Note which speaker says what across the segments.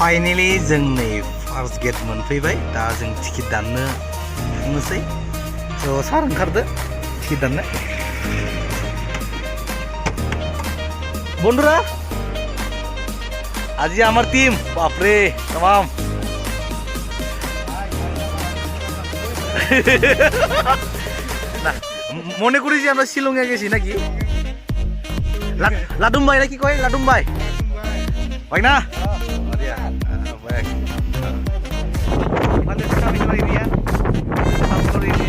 Speaker 1: Finally जों नै first gate मोनफैबाय दा जों टिकेट दाननो थांनोसै स' सार ओंखारदो टिकेट दाननो বন্ধুরা আজি আমার টিম বাপরে तमाम না মনে করি যে আমরা শিলংয়ে গেছি নাকি লাডুম ভাই নাকি কয় লাডুম ভাই ভাই না baik. Mana sekali ini ya? Faktor ini.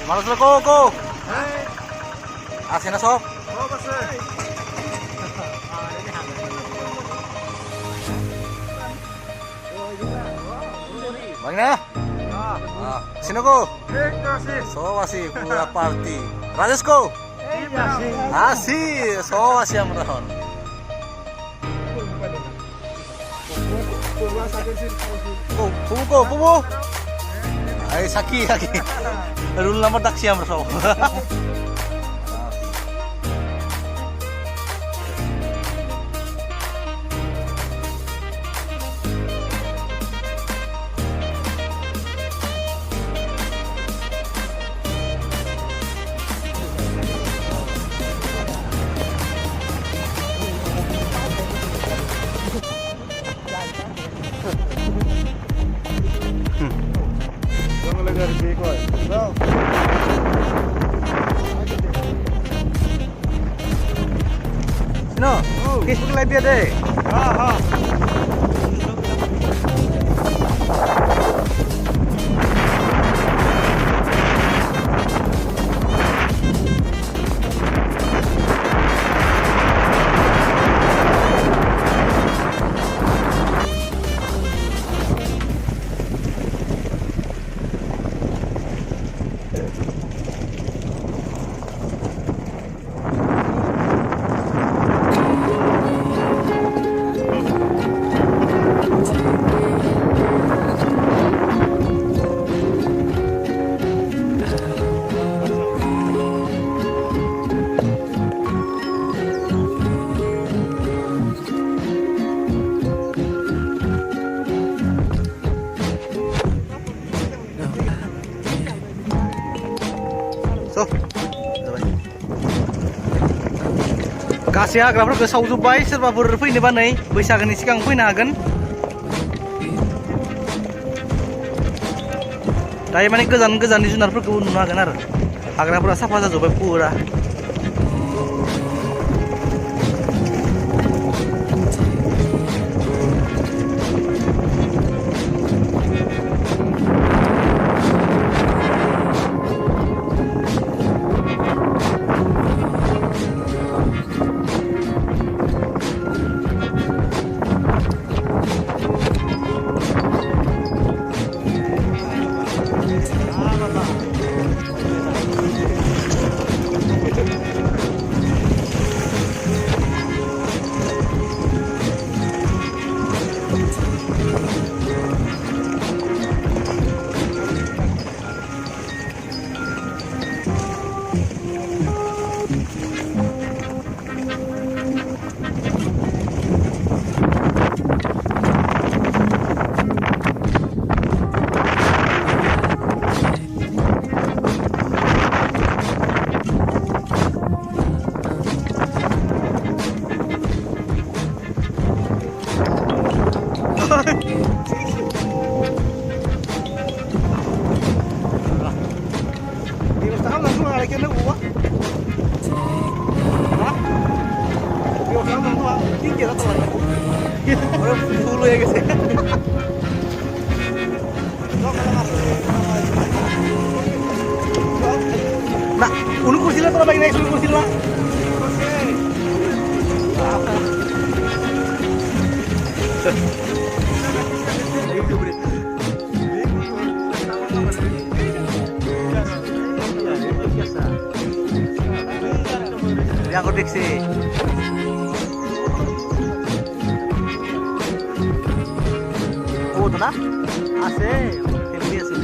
Speaker 1: Malas lo go. Asin na sob.
Speaker 2: Oh, basta.
Speaker 1: Bang na. Sino ko? So asih pura party. Rajesh ko? Asih. So asih amron. Pumu. Ay Saki. Rule nomor taksi yang bersama. Sino? Kiss lihat dia deh. So, kasih haग्राफोरखौ सावजोब्बाय सोरबाफोर फैनोबा नै बैसागोनि सिगां फैनो हागोन दायो माने गोजाननि जुनारफोरखौ नुनो हागोन आरो हाग्राफोरा साफा जाजोब्बाय पुरा kita telat. Orang dulu ya guys. Nah, unu kursi lah terlalu naik unu kursi lah. Yang udik sih. Oh, tuh nah, AC, TV sih.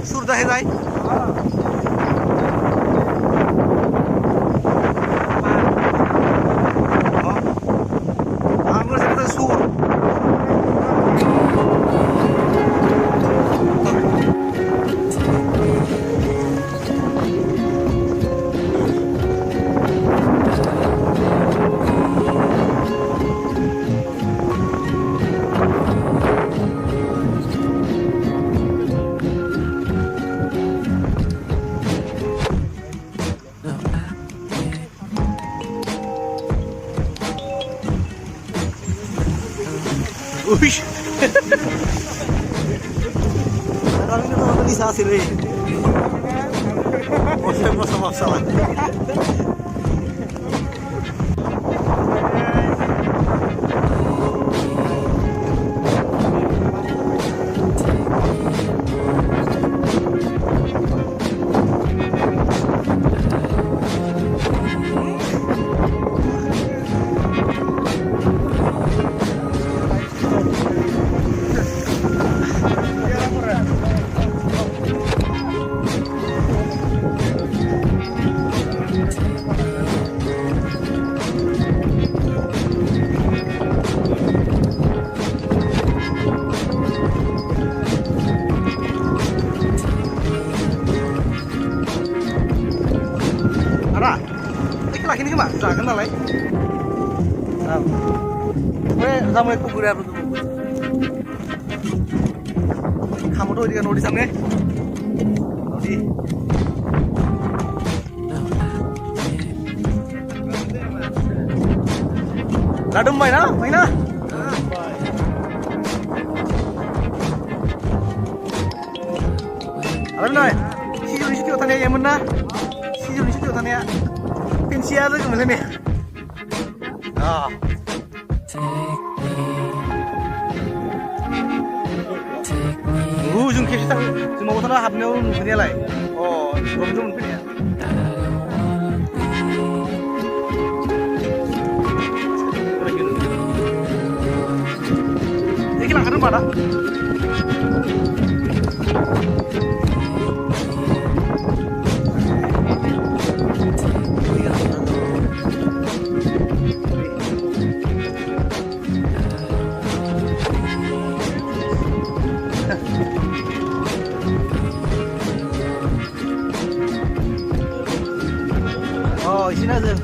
Speaker 1: Sur dah hai. Anggur saya sur. Uish. Sekarang kita organisasi nih. Oh, saya mau sama salah. Lagi ini mah, sudah kenal ya. Sama aku gurih apa tuh? Kamu tuh di kan di sana. Di. Ladum main ah, main ah. Alam na, si Joni situ tanya yang mana? Si Joni situ tanya. Pensia tuh kemana nih? Ah. Ujung kiri tak, semua orang habnya punya lah. Oh, belum punya. Ini kita kan mana? Oh, sini aja.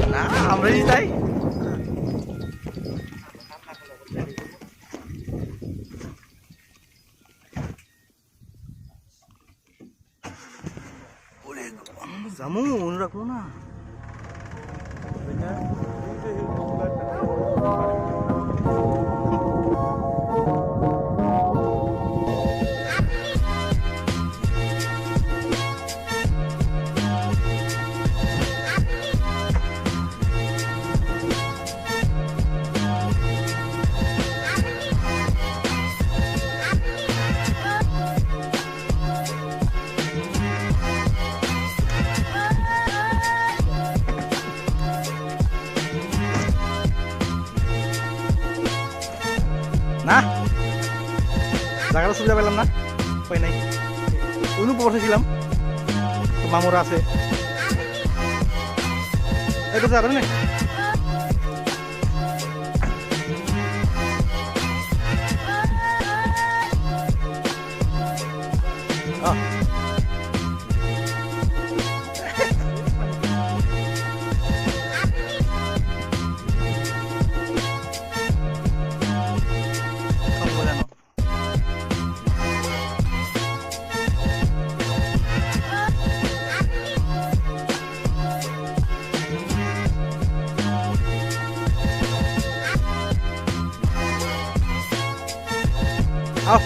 Speaker 1: Nah, ambil tay. Zamu, udah kuna. জায়গাটা সুবিধা পেলাম না, উপায় নাই। অন্য বসেছিলাম, মামুরা আছে, এটা যাবেন না? Up.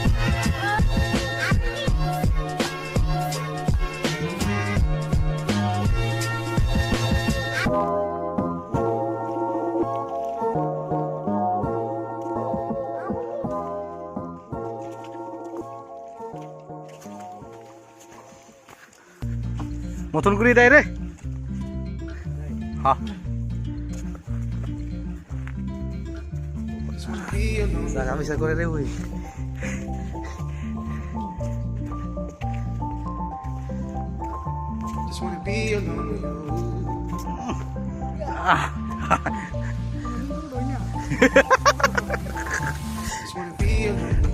Speaker 1: মতন করে দেয় রে। হ্যাঁ জায়গা বিচার করে রে ওই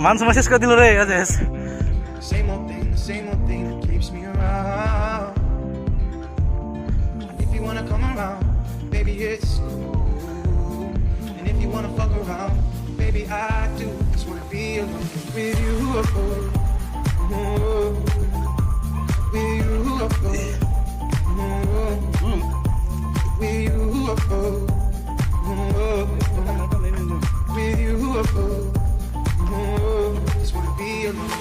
Speaker 1: মানুষ শেষ করে দিল রে।
Speaker 2: Baby, it's cool. And if you wanna fuck around, baby, I do. Just wanna be alone with you. With you. With you. With you. Just wanna be alone.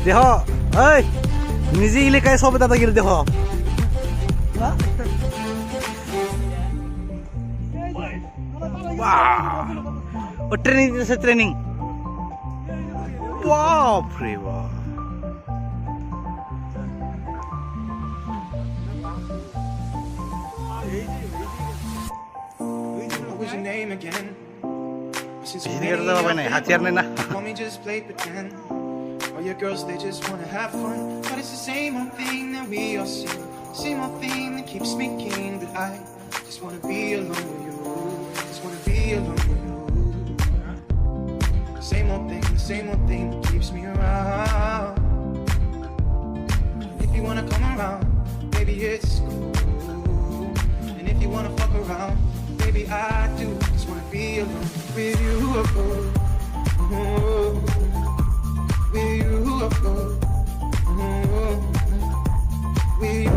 Speaker 1: দেখ এই নিজে এলাকায় সবে দাদাগিরি দেখ। ও ট্রেনিং দিতেছে, ট্রেনিং। বাপ রে বাপ। হাতিয়ার নেই না।
Speaker 2: All your girls, they just wanna have fun, but it's the same old thing that we all see. Same old thing that keeps me keen, but I just wanna be alone with you. Just wanna be alone with you. Same old thing that keeps me around. If you wanna come around, baby, it's cool. And if you wanna fuck around, baby, I do. Just wanna be alone with you. With you, with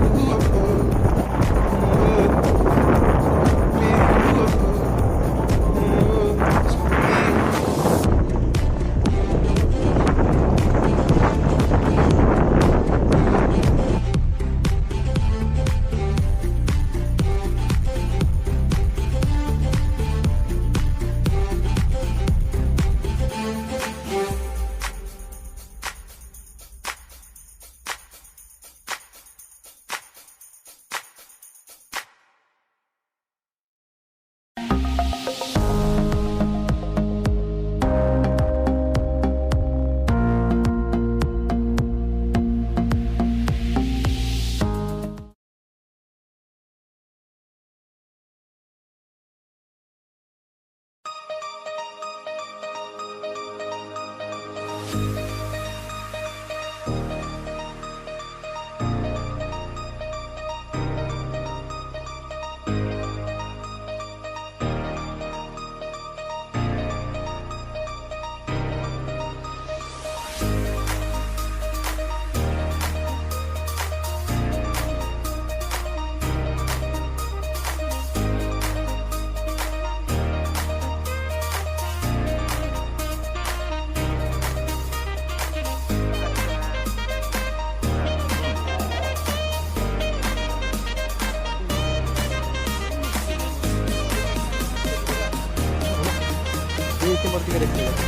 Speaker 1: থেকে দেখতে যাবে।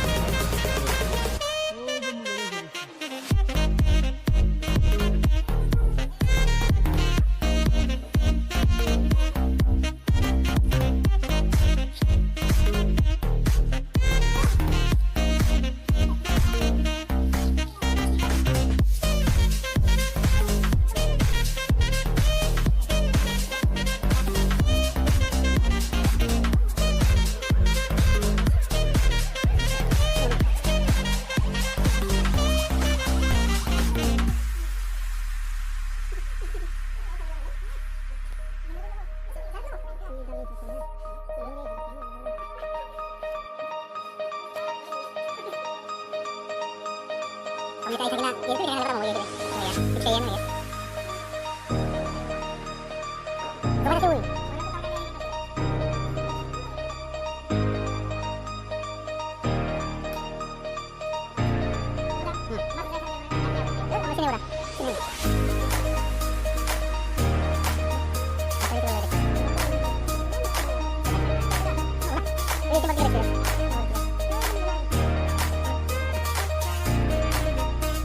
Speaker 3: Ini tempat kira-kira.